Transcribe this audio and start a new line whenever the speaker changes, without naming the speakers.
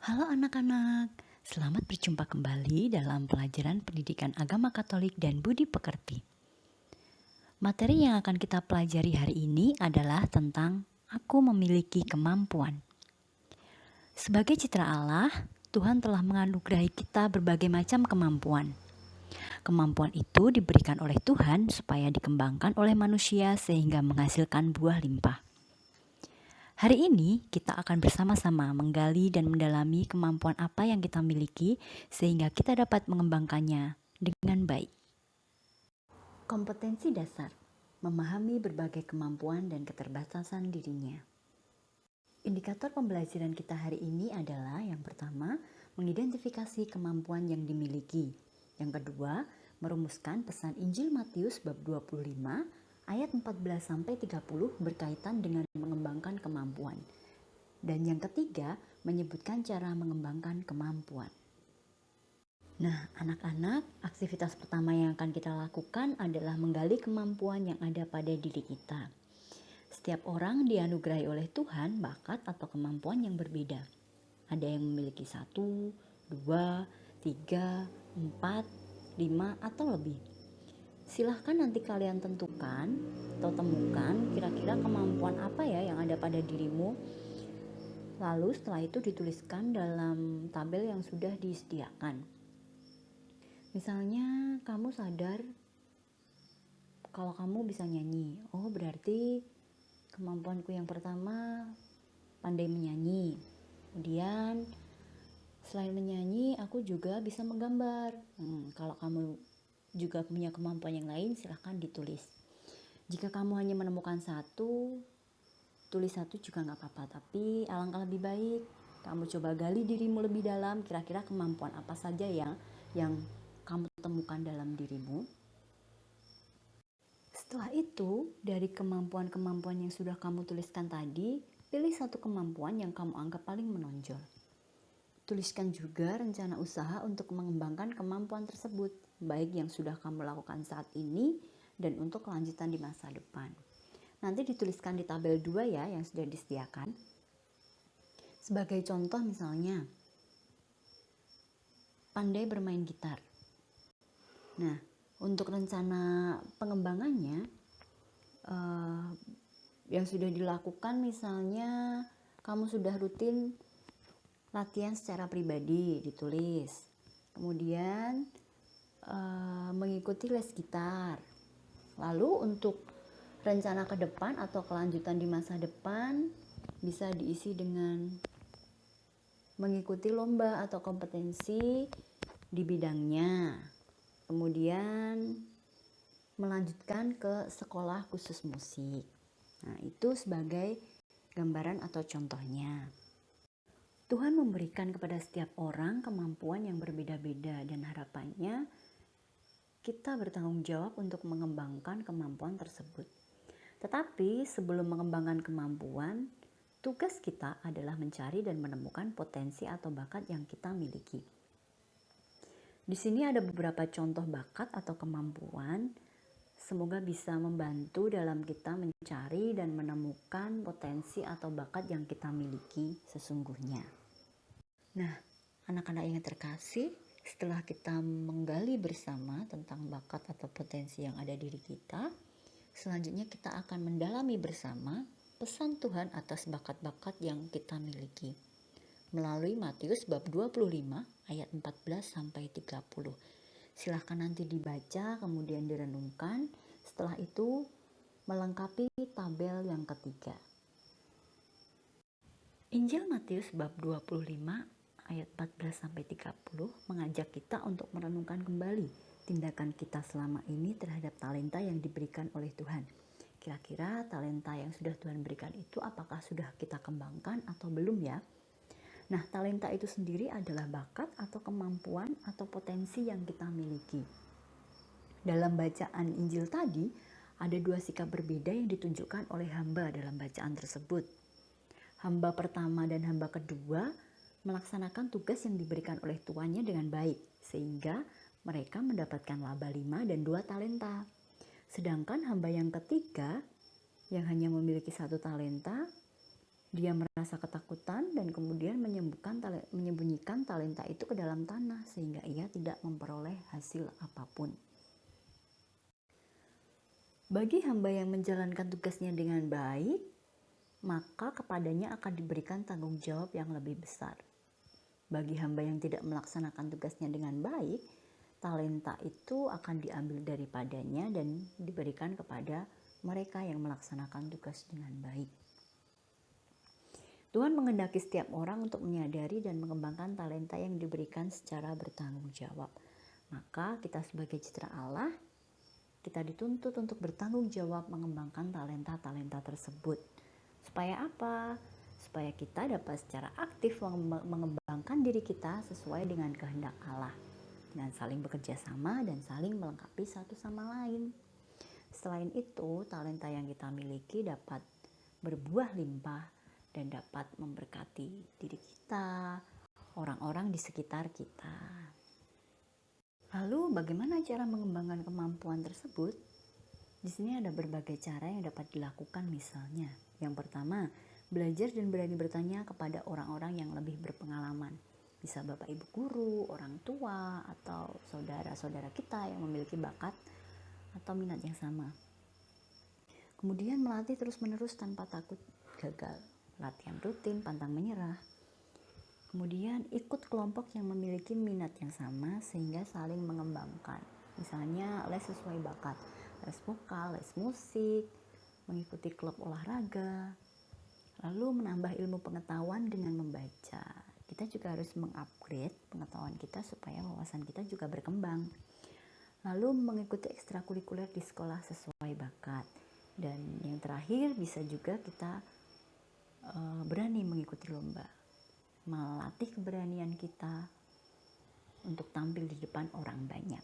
Halo anak-anak, selamat berjumpa kembali dalam pelajaran pendidikan agama Katolik dan budi pekerti. Materi yang akan kita pelajari hari ini adalah tentang aku memiliki kemampuan. Sebagai citra Allah, Tuhan telah menganugerahi kita berbagai macam kemampuan. Kemampuan itu diberikan oleh Tuhan supaya dikembangkan oleh manusia sehingga menghasilkan buah limpah. Hari ini kita akan bersama-sama menggali dan mendalami kemampuan apa yang kita miliki sehingga kita dapat mengembangkannya dengan baik. Kompetensi dasar, memahami berbagai kemampuan dan keterbatasan dirinya. Indikator pembelajaran kita hari ini adalah yang pertama, mengidentifikasi kemampuan yang dimiliki. Yang kedua, merumuskan pesan Injil Matius bab 25 ayat 14-30 berkaitan dengan mengembangkan kemampuan. Dan yang ketiga, menyebutkan cara mengembangkan kemampuan. Nah, anak-anak, aktivitas pertama yang akan kita lakukan adalah menggali kemampuan yang ada pada diri kita. Setiap orang dianugerahi oleh Tuhan bakat atau kemampuan yang berbeda. Ada yang memiliki 1, 2, 3, 4, 5, atau lebih. Silahkan nanti kalian tentukan atau temukan kira-kira kemampuan apa ya yang ada pada dirimu. Lalu setelah itu dituliskan dalam tabel yang sudah disediakan. Misalnya kamu sadar kalau kamu bisa nyanyi. Oh, berarti kemampuanku yang pertama pandai menyanyi. Kemudian selain menyanyi, aku juga bisa menggambar. Kalau kamu juga punya kemampuan yang lain, silahkan ditulis. Jika kamu hanya menemukan satu, tulis satu juga gak apa-apa. Tapi alangkah lebih baik kamu coba gali dirimu lebih dalam. Kira-kira kemampuan apa saja yang kamu temukan dalam dirimu. Setelah itu, dari kemampuan-kemampuan yang sudah kamu tuliskan tadi, pilih satu kemampuan yang kamu anggap paling menonjol. Tuliskan juga rencana usaha untuk mengembangkan kemampuan tersebut, baik yang sudah kamu lakukan saat ini dan untuk kelanjutan di masa depan. Nanti dituliskan di tabel 2 ya yang sudah disediakan. Sebagai contoh misalnya, pandai bermain gitar. Nah, untuk rencana pengembangannya yang sudah dilakukan, misalnya kamu sudah rutin latihan secara pribadi, ditulis. Kemudian mengikuti les gitar. Lalu untuk rencana ke depan atau kelanjutan di masa depan bisa diisi dengan mengikuti lomba atau kompetensi di bidangnya. Kemudian melanjutkan ke sekolah khusus musik. Nah, itu sebagai gambaran atau contohnya. Tuhan memberikan kepada setiap orang kemampuan yang berbeda-beda dan harapannya kita bertanggung jawab untuk mengembangkan kemampuan tersebut. Tetapi sebelum mengembangkan kemampuan, tugas kita adalah mencari dan menemukan potensi atau bakat yang kita miliki. Di sini ada beberapa contoh bakat atau kemampuan. Semoga bisa membantu dalam kita mencari dan menemukan potensi atau bakat yang kita miliki sesungguhnya. Nah, anak-anak yang terkasih, setelah kita menggali bersama tentang bakat atau potensi yang ada di diri kita, selanjutnya kita akan mendalami bersama pesan Tuhan atas bakat-bakat yang kita miliki melalui Matius bab 25 ayat 14-30. Silahkan nanti dibaca, kemudian direnungkan. Setelah itu melengkapi tabel yang ketiga. Injil Matius bab 25 ayat 14-30 mengajak kita untuk merenungkan kembali tindakan kita selama ini terhadap talenta yang diberikan oleh Tuhan. Kira-kira talenta yang sudah Tuhan berikan itu apakah sudah kita kembangkan atau belum ya? Nah, talenta itu sendiri adalah bakat atau kemampuan atau potensi yang kita miliki. Dalam bacaan Injil tadi, ada dua sikap berbeda yang ditunjukkan oleh hamba dalam bacaan tersebut. Hamba pertama dan hamba kedua melaksanakan tugas yang diberikan oleh tuannya dengan baik, sehingga mereka mendapatkan laba 5 dan 2 talenta. Sedangkan hamba yang ketiga, yang hanya memiliki 1 talenta, Dia merasa ketakutan dan kemudian menyembunyikan talenta itu ke dalam tanah sehingga ia tidak memperoleh hasil apapun. Bagi hamba yang menjalankan tugasnya dengan baik, maka kepadanya akan diberikan tanggung jawab yang lebih besar. Bagi hamba yang tidak melaksanakan tugasnya dengan baik, talenta itu akan diambil daripadanya dan diberikan kepada mereka yang melaksanakan tugas dengan baik. Tuhan menghendaki setiap orang untuk menyadari dan mengembangkan talenta yang diberikan secara bertanggung jawab. Maka kita sebagai citra Allah, kita dituntut untuk bertanggung jawab mengembangkan talenta-talenta tersebut. Supaya apa? Supaya kita dapat secara aktif mengembangkan diri kita sesuai dengan kehendak Allah. Dan saling bekerja sama dan saling melengkapi satu sama lain. Selain itu, talenta yang kita miliki dapat berbuah limpah dan dapat memberkati diri kita, orang-orang di sekitar kita. Lalu bagaimana cara mengembangkan kemampuan tersebut? Di sini ada berbagai cara yang dapat dilakukan misalnya. Yang pertama, belajar dan berani bertanya kepada orang-orang yang lebih berpengalaman. Bisa Bapak Ibu guru, orang tua, atau saudara-saudara kita yang memiliki bakat atau minat yang sama. Kemudian melatih terus-menerus tanpa takut gagal. Latihan rutin, pantang menyerah. Kemudian ikut kelompok yang memiliki minat yang sama sehingga saling mengembangkan. Misalnya les sesuai bakat, les vokal, les musik, mengikuti klub olahraga. Lalu menambah ilmu pengetahuan dengan membaca. Kita juga harus mengupgrade pengetahuan kita supaya wawasan kita juga berkembang. Lalu mengikuti ekstrakurikuler di sekolah sesuai bakat. Dan yang terakhir bisa juga kita berani mengikuti lomba, melatih keberanian kita untuk tampil di depan orang banyak.